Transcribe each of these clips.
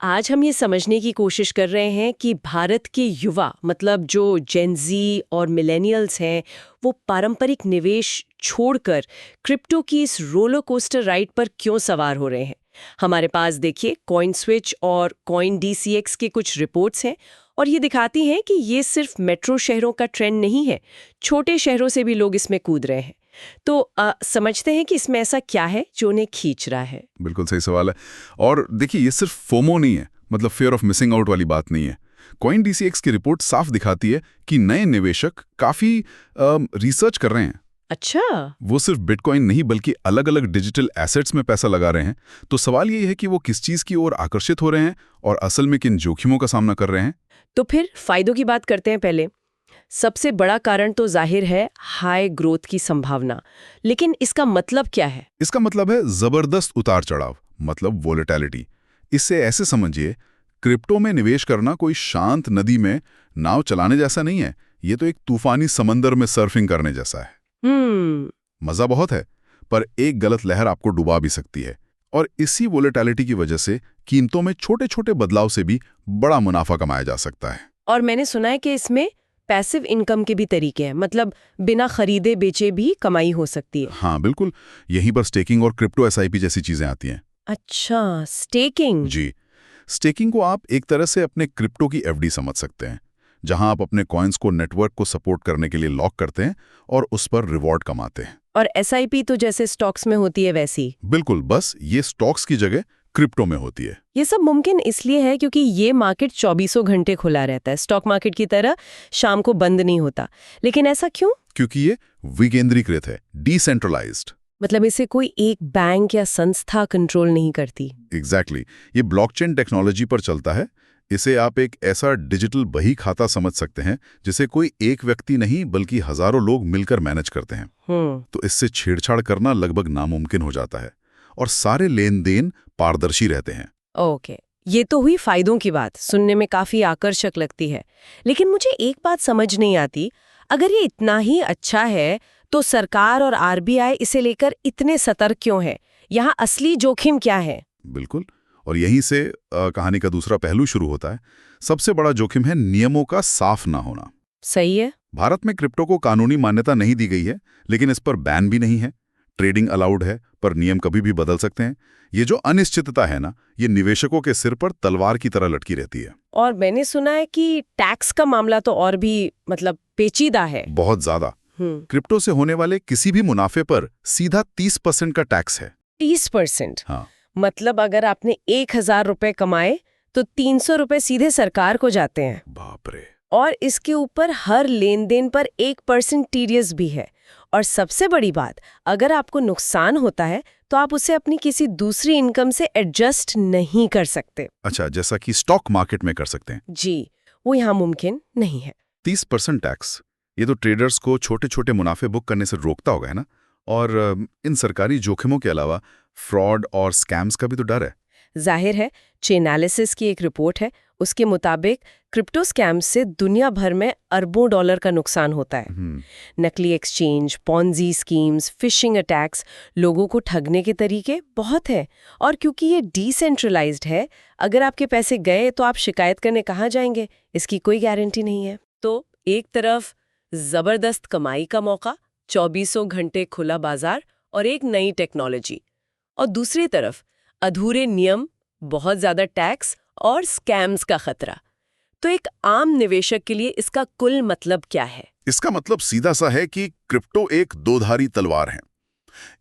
आज हम ये समझने की कोशिश कर रहे हैं कि भारत के युवा मतलब जो जेन ज़ी और मिलेनियल्स हैं वो पारंपरिक निवेश छोड़कर क्रिप्टो की इस रोलर कोस्टर राइड पर क्यों सवार हो रहे हैं। हमारे पास देखिए कॉइन स्विच और कॉइन डीसीएक्स के कुछ रिपोर्ट्स हैं और ये दिखाती हैं कि ये सिर्फ मेट्रो शहरों का ट्रेंड नहीं है, छोटे शहरों से भी लोग इसमें कूद रहे हैं। तो समझते हैं कि इसमें ऐसा क्या है जो उन्हें खींच रहा है। बिल्कुल सही सवाल है। और देखिए, ये सिर्फ फोमो नहीं है, मतलब फियर ऑफ मिसिंग आउट वाली बात नहीं है। कॉइन डीसीएक्स की रिपोर्ट साफ दिखाती है कि नए निवेशक काफी रिसर्च कर रहे हैं। अच्छा। वो सिर्फ बिटकॉइन नहीं बल्कि अलग अलग डिजिटल एसेट्स में पैसा लगा रहे हैं। तो सवाल ये है कि वो किस चीज की ओर आकर्षित हो रहे हैं और असल में किन जोखिमों का सामना कर रहे हैं। तो फिर फायदों की बात करते हैं पहले। सबसे बड़ा कारण तो जाहिर है हाई ग्रोथ की संभावना, लेकिन इसका मतलब क्या है? इसका मतलब है जबरदस्त उतार चढ़ाव, मतलब वोलेटिलिटी। इससे ऐसे समझिए, क्रिप्टो में निवेश करना कोई शांत नदी में नाव चलाने जैसा नहीं है। ये तो एक तूफानी समंदर में सर्फिंग करने जैसा है। मजा बहुत है, पर एक गलत लहर आपको डुबा भी सकती है। और इसी वोलेटिलिटी की वजह से कीमतों में छोटे छोटे बदलाव से भी बड़ा मुनाफा कमाया जा सकता है। और मैंने सुना है कि इसमें पैसिव इनकम के भी तरीके हैं, मतलब बिना खरीदे बेचे भी कमाई हो सकती है। हाँ बिल्कुल, यहीं पर स्टेकिंग और क्रिप्टो एसआईपी जैसी चीजें आती हैं। अच्छा, स्टेकिंग। जी, स्टेकिंग को आप एक तरह से अपने क्रिप्टो की एफडी समझ सकते हैं, जहां आप अपने कॉइन्स को नेटवर्क को सपोर्ट करने के लिए लॉक करते हैं और उस पर रिवॉर्ड कमाते हैं। और एसआईपी तो जैसे स्टॉक्स में होती है वैसी? बिल्कुल, बस ये स्टॉक्स की जगह क्रिप्टो में होती है। ये सब मुमकिन इसलिए है क्योंकि ये मार्केट 24 घंटे खुला रहता है, स्टॉक मार्केट की तरह शाम को बंद नहीं होता। लेकिन ऐसा क्यों? क्योंकि ये विकेंद्रीकृत है, डिसेंट्रलाइज्ड। मतलब इसे कोई एक बैंक या संस्था कंट्रोल नहीं करती। एग्जैक्टली, ये ब्लॉकचेन टेक्नोलॉजी पर चलता है। इसे आप एक ऐसा डिजिटल बही खाता समझ सकते हैं जिसे कोई एक व्यक्ति नहीं बल्कि हजारों लोग मिलकर मैनेज करते हैं। तो इससे छेड़छाड़ करना लगभग नामुमकिन हो जाता है और सारे लेन देन पारदर्शी रहते हैं। ओके, ये तो हुई फायदों की बात, सुनने में काफी आकर्षक लगती है। लेकिन मुझे एक बात समझ नहीं आती, अगर ये इतना ही अच्छा है तो सरकार और आरबीआई इसे लेकर इतने सतर्क क्यों है? यहाँ असली जोखिम क्या है? बिल्कुल, और यहीं से कहानी का दूसरा पहलू शुरू होता है। सबसे बड़ा जोखिम है नियमों का साफ ना होना। सही है। भारत में क्रिप्टो को कानूनी मान्यता नहीं दी गई है, लेकिन इस पर बैन भी नहीं है। ट्रेडिंग अलाउड है, पर नियम कभी भी बदल सकते हैं। ये जो अनिश्चितता है ना, ये निवेशकों के सिर पर तलवार की तरह लटकी रहती है। और मैंने सुना है कि टैक्स का मामला तो और भी मतलब पेचीदा है। बहुत ज्यादा। क्रिप्टो से होने वाले किसी भी मुनाफे पर सीधा 30% का टैक्स है। 30%? हाँ। मतलब अगर आपने 1000 रुपए कमाए तो 300 रुपए सीधे सरकार को जाते हैं। बाप रे। और इसके ऊपर हर लेन देन पर 1% टीडीएस भी है। और सबसे बड़ी बात, अगर आपको नुकसान होता है तो आप उसे अपनी किसी दूसरी इनकम से एडजस्ट नहीं कर सकते। अच्छा, जैसा कि स्टॉक मार्केट में कर सकते हैं। जी, वो यहाँ मुमकिन नहीं है। 30% टैक्स, ये तो ट्रेडर्स को छोटे छोटे मुनाफे बुक करने से रोकता होगा, है ना? और इन सरकारी जोखिमों के अलावा फ्रॉड और स्कैम्स का भी तो डर है। जाहिर है, चेनालिसिस की एक रिपोर्ट है, उसके मुताबिक क्रिप्टो स्कैम से दुनिया भर में अरबों डॉलर का नुकसान होता है। नकली exchange, Ponzi schemes, phishing attacks, लोगों को ठगने के तरीके बहुत हैं। और क्योंकि ये डिसेंट्रलाइज्ड है, अगर आपके पैसे गए तो आप शिकायत करने कहाँ जाएंगे, इसकी कोई गारंटी नहीं है। तो एक तरफ जबरदस्त कमाई का मौका, 24 घंटे खुला बाजार और एक नई टेक्नोलॉजी, और दूसरी तरफ अधूरे नियम, बहुत ज्यादा टैक्स और स्कैम्स का खतरा। तो एक आम निवेशक के लिए इसका कुल मतलब क्या है? इसका मतलब सीधा सा है कि क्रिप्टो एक दोधारी तलवार है।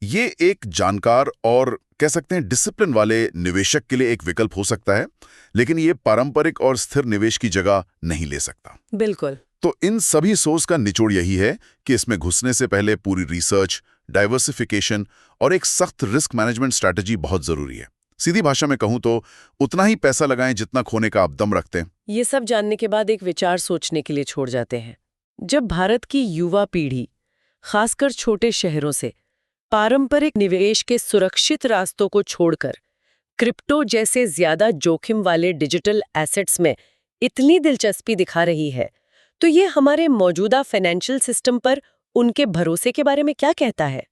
ये एक जानकार और कह सकते हैं डिसिप्लिन वाले निवेशक के लिए एक विकल्प हो सकता है, लेकिन ये पारंपरिक और स्थिर निवेश की जगह नहीं ले सकता। बिल्कुल। तो इन सभी सोच का निचोड़ यही है कि इसमें घुसने से पहले पूरी रिसर्च, डाइवर्सिफिकेशन और एक सख्त रिस्क मैनेजमेंट स्ट्रैटेजी बहुत जरूरी है। सीधी भाषा में कहूं तो उतना ही पैसा लगाएं जितना खोने का आप दम रखते हैं। ये सब जानने के बाद एक विचार सोचने के लिए छोड़ जाते हैं। जब भारत की युवा पीढ़ी, खासकर छोटे शहरों से पारंपरिक निवेश के सुरक्षित रास्तों को छोड़कर क्रिप्टो जैसे ज्यादा जोखिम वाले डिजिटल एसेट्स में इतनी दिलचस्पी दिखा रही है, तो ये हमारे मौजूदा फाइनेंशियल सिस्टम पर उनके भरोसे के बारे में क्या कहता है?